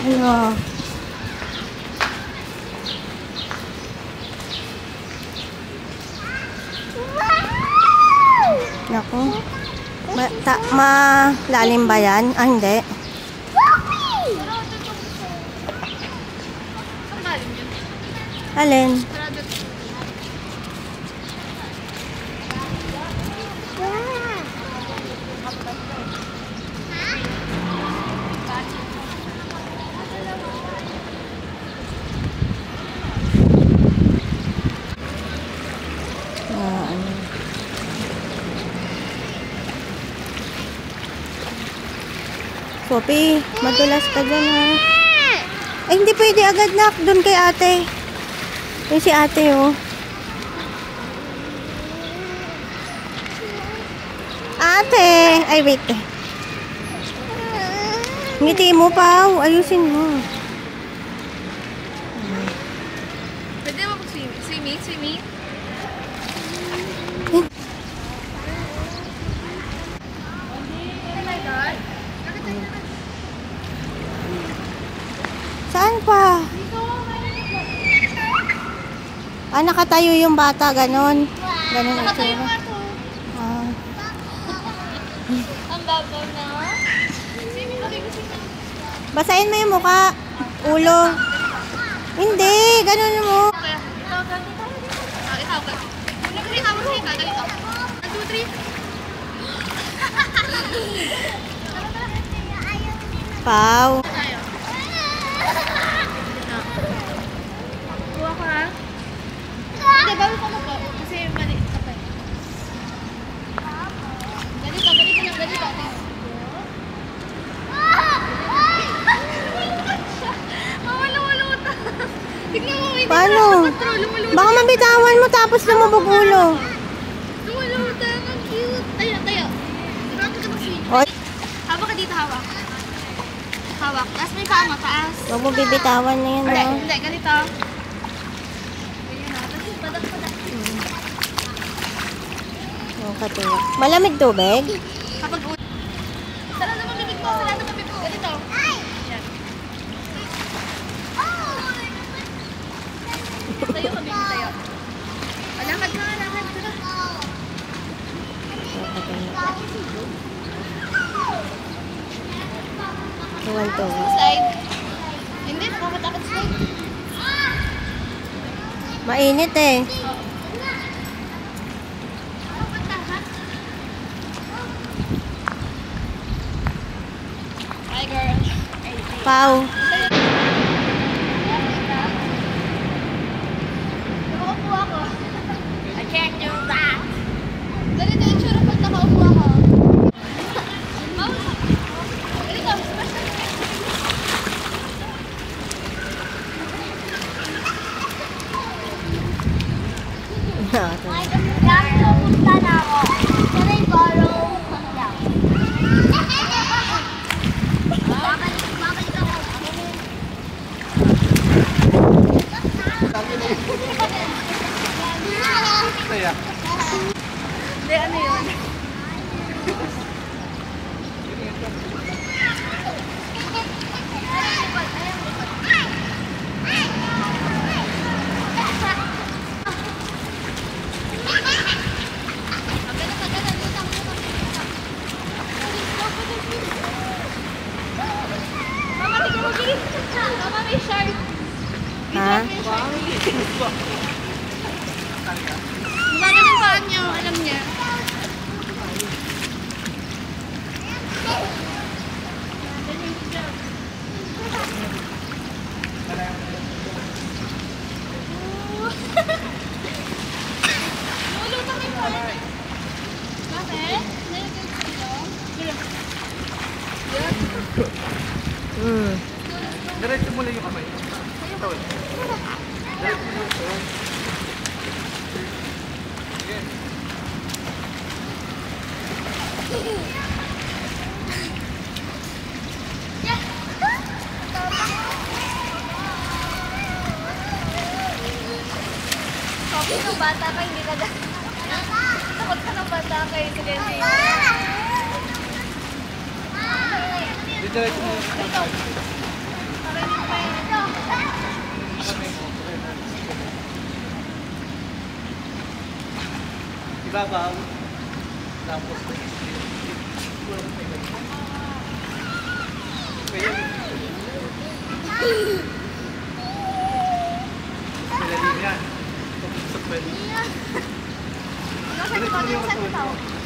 Ano? Naku. Malalim ba yan? Ah, hindi. Alin? Sophie, madulas ka dyan ha. Eh, hindi pwede agad nak. Doon kay ate. Yung si ate oh. Ate! Ay, wait. Ngiti mo pa. Ayusin mo. Pwede mo swimming? Swimming? Saan pa? Ah, nakatayo yung bata, ganon. Ganon Nakatayo ito. nga to. Ah. Ang babaw na. Swimming, okay ko swimming. Basahin mo yung mukha. Ulo. Hindi, ganon mo. Okay, ikaw ka. Ikaw ka. Ikaw mo siya, ganito. 1, 2, 3. Pau. Tayo. Kuha ko ha. Hindi, bawi ko mo po. Kasi mali ka pa. Ganito lang, ganito. Lumuluta. Tignan mo, hindi Paano? lumuluta. Baka mabitawan mo tapos lumubog ulo. Lumuluta, ang cute. Tayo. Marami ka mag-swing. Oy. Hawak ka dito, hawak. Hawak. Tapos may paa mo, taas. Huwag mo bibitawan na yan. Alright, Ha? hindi, ganito. Ganyan na. Tapos padak. Yung katuwa. Malamig tubig? Kapag ulit. Sala naman bibig mo, Ganito. Yan. Tayo kami, tayo. Lakad na. Iwan to. Slide. Hindi, nakakatakot slide. Mainit eh. Hi, girl. Pau. Nakaupo ako. I can't do that. Ganito yung tsura pag nakaupo ako. Ganito. Pupunta na ako. Can I borrow? Babalik ako. Hindi, ano yun? Mama, tignan mo, Giri. Mama, may shark. Ha? Gumaga ng paan niyo, alam niya. Lulutang yung paan. Bakit? Diretso mo lang yung kamay. Diretso mo lang. Nung bata ka, hindi ka na. Takot ka ng bata ka, hindi ka na. Dito ito mo. Ibabaw. Tapos kaya yan. Tapos sa pwede. Nasa ito, nasa ito.